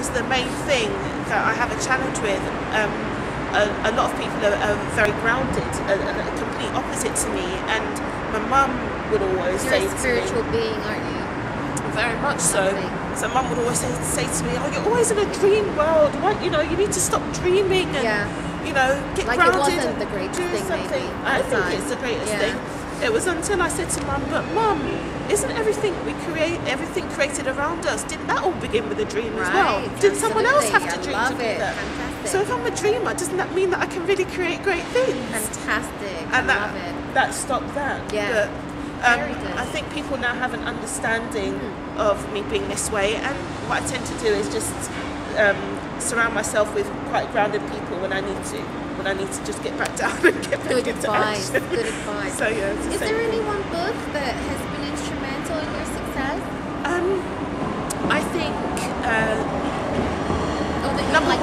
suppose the main thing that I have a challenge with, a lot of people are very grounded, are complete opposite to me, and my mum would always say to me... You're a spiritual being, aren't you? Very much so. So mum would always say to me, oh, you're always in a dream world, what, you know, you need to stop dreaming and, you know, get like grounded. It wasn't the greatest thing, maybe. I think it's the greatest thing. It was until I said to mum, but mum, isn't everything we create, everything created around us, didn't that all begin with a dream as well? Did someone else have to dream to do that? Fantastic. So if I'm a dreamer, doesn't that mean that I can really create great things? Fantastic. And I love it. That stopped that. Yeah. But I think people now have an understanding of me being this way, and what I tend to do is just surround myself with quite grounded people when I need to just get back down and get back into action. Good advice. So yeah. Is there any one book that has been instrumental in your success? I think number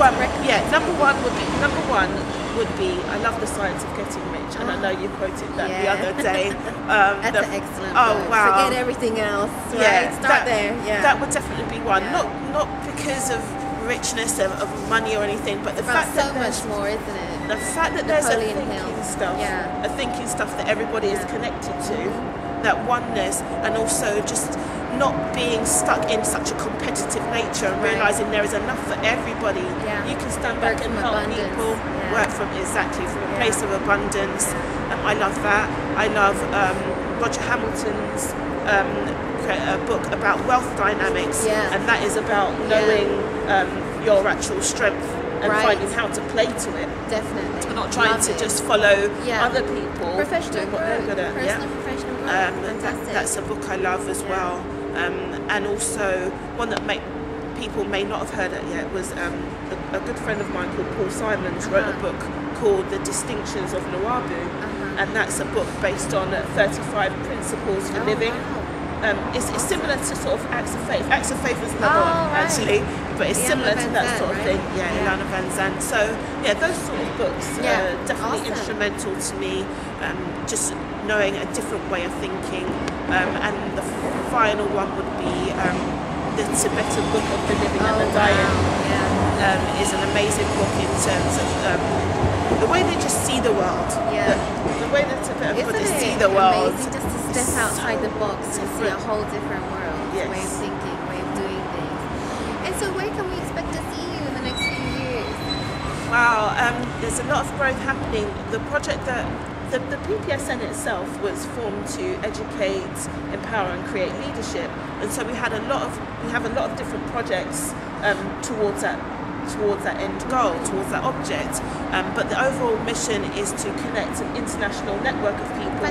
one would be I love The Science of Getting Rich, and I know you quoted that the other day. That's an excellent book. Wow. Forget everything else, right? Yeah, Start there. Yeah. That would definitely be one. Not because of richness of money or anything, but the fact that there's so much more, isn't it? The fact that there's a thinking stuff that everybody is connected to, that oneness, and also just not being stuck in such a competitive nature and realizing there is enough for everybody. You can stand back and help people work from a place of abundance. I love that. I love Roger Hamilton's a book about wealth dynamics, and that is about knowing your actual strength and finding how to play to it. Definitely. Not trying to just follow other people. Professional what they're good at. Professional growth. That's a book I love as well. And also one that people may not have heard it yet was a good friend of mine called Paul Simons wrote a book called The Distinctions of Nuabu, and that's a book based on 35 principles for living. It's similar to sort of Acts of Faith. Acts of Faith is another one, actually, but it's similar to that sort of thing. Ilana Van Zandt. So, those sort of books are definitely instrumental to me, just knowing a different way of thinking. And the final one would be the Tibetan Book of the Living and the Dying. Is an amazing book in terms of the way they just see the world. The way the Tibetan Buddhists see the world. Amazing just to step outside the box and see a whole different world, way of thinking, way of doing things. And so where can we expect to see you in the next few years? Wow, there's a lot of growth happening. The project that the PPSN itself was formed to educate, empower and create leadership, and so we have a lot of different projects towards that end goal, towards that object. But the overall mission is to connect an international network of people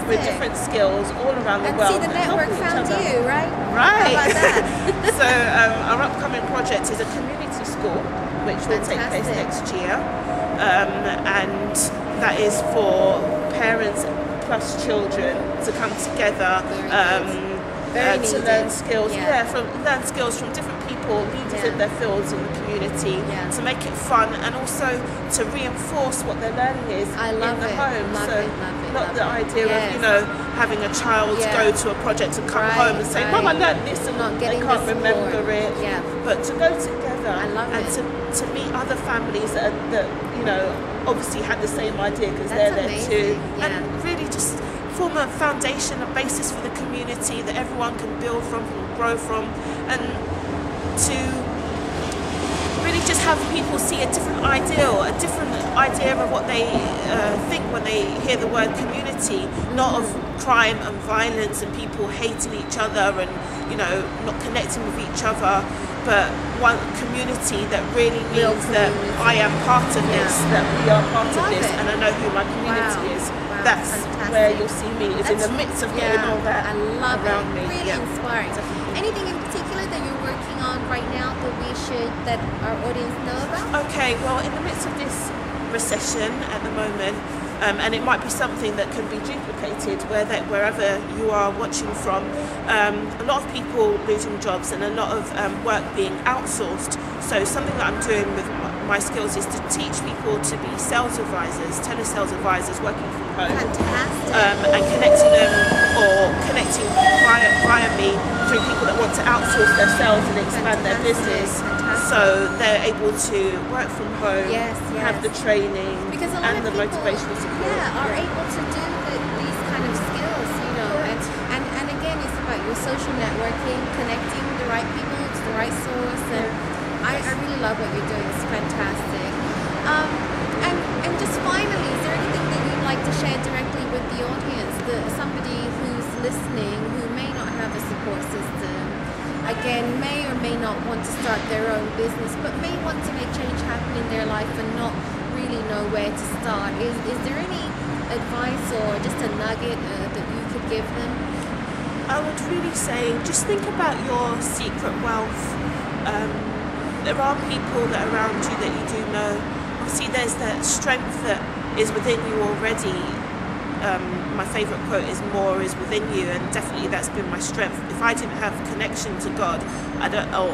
with different skills all around the world. And see, the network found you, right? Right. How about that? So our upcoming project is a community school, which will take place next year, and that is for parents plus children to come together to learn skills. Learn skills from different people, leaders in their fields in the community, to make it fun and also to reinforce what their learning is in the home. Not the idea of having a child go to a project and come home and say, "Mum, I learned this," and they can't remember it. But to go together and to meet other families that obviously had the same idea because they're there too, and really just form a foundation, a basis for the community that everyone can build from, grow from, and to really just have people see a different idea of what they think when they hear the word community, not of crime and violence and people hating each other and not connecting with each other, but one community that really means that I am part of this, that we are part of this, and I know who my community is. That's where you'll see me, is in the midst of getting all that around me. Really inspiring. Anything in particular that you're working on right now that our audience know about? Okay, well, in the midst of this recession at the moment, and it might be something that can be duplicated wherever you are watching from. A lot of people losing jobs and a lot of work being outsourced. So something that I'm doing with my skills is to teach people to be sales advisors, telesales advisors working from home. Fantastic. And connecting them or connecting via me through people that want to outsource their sales and expand their business. So they're able to work from home, have the training because and the motivational support. Are able to do these kind of skills, you know, and again, it's about your social networking, connecting the right people to the right source, and I really love what you're doing. It's fantastic. And just finally, is there anything that you'd like to share directly with the audience, somebody who's listening who may not have a support system, again, may or may not want to start their own business, but may want to make change happen in their life and not really know where to start? Is there any advice or just a nugget that you could give them? I would really say just think about your secret wealth. There are people that are around you that you do know. Obviously there's that strength that is within you already. My favourite quote is more is within you, and definitely that's been my strength. If I didn't have connection to God,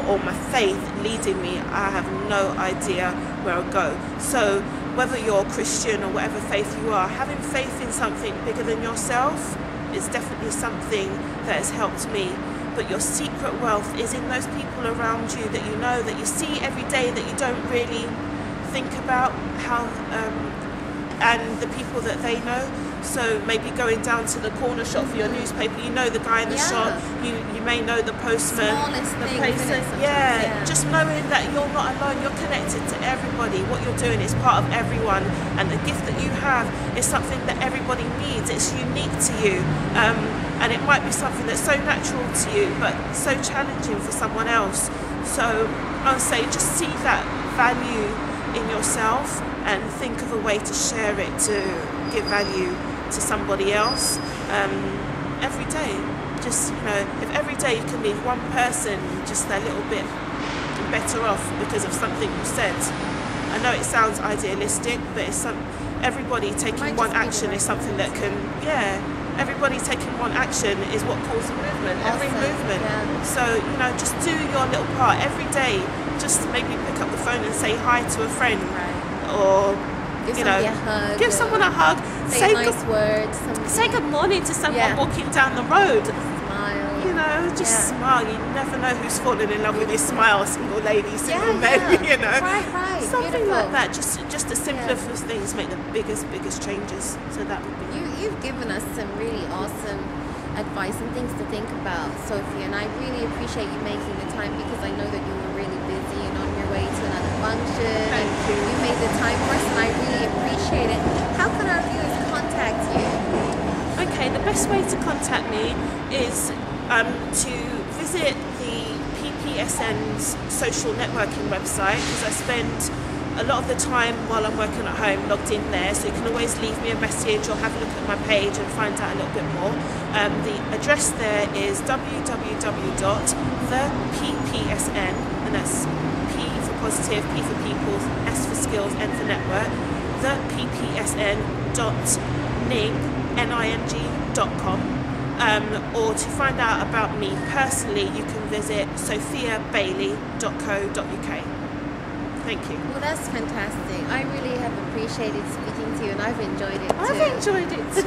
or my faith leading me, I have no idea where I'll go. So whether you're Christian or whatever faith you are, having faith in something bigger than yourself is definitely something that has helped me. But your secret wealth is in those people around you that you know, that you see every day, that you don't really think about how, and the people that they know. So maybe going down to the corner shop for your newspaper, you know the guy in the shop, you may know the postman, the person, just knowing that you're not alone, you're connected to everybody. What you're doing is part of everyone, and the gift that you have is something that everybody needs. It's unique to you, and it might be something that's so natural to you, but so challenging for someone else. So I'll say just see that value in yourself and think of a way to share it, to give value to somebody else every day. Just, you know, if every day you can leave one person just a little bit better off because of something you said. I know it sounds idealistic, but it's everybody taking one action is something that can, everybody taking one action is what causes movement, every movement. So, you know, just do your little part every day. Just maybe pick up the phone and say hi to a friend, or give someone a hug, say a nice word, say good morning to someone walking down the road. Smile. You know, just smile. You never know who's falling in love with your smile. Single lady, single man. You know, something like that. Just the simplest things make the biggest changes. So that would be. You've given us some really awesome advice and things to think about, Sophia, and I really appreciate you making the time, because I know that you were really busy and on your way to another function. Thank you. You made the time for us, and I really appreciate it. How can our viewers contact you? Okay, the best way to contact me is to visit the PPSN's social networking website, because I spend a lot of the time while I'm working at home logged in there, so you can always leave me a message or have a look at my page and find out a little bit more. The address there is www.theppsn, and that's P for positive, P for people, S for skills, N for network, theppsn.ning.com. Or to find out about me personally, you can visit sophiabailey.co.uk. Thank you. Well, that's fantastic. I really have appreciated speaking to you, and I've enjoyed it too. I've enjoyed it too.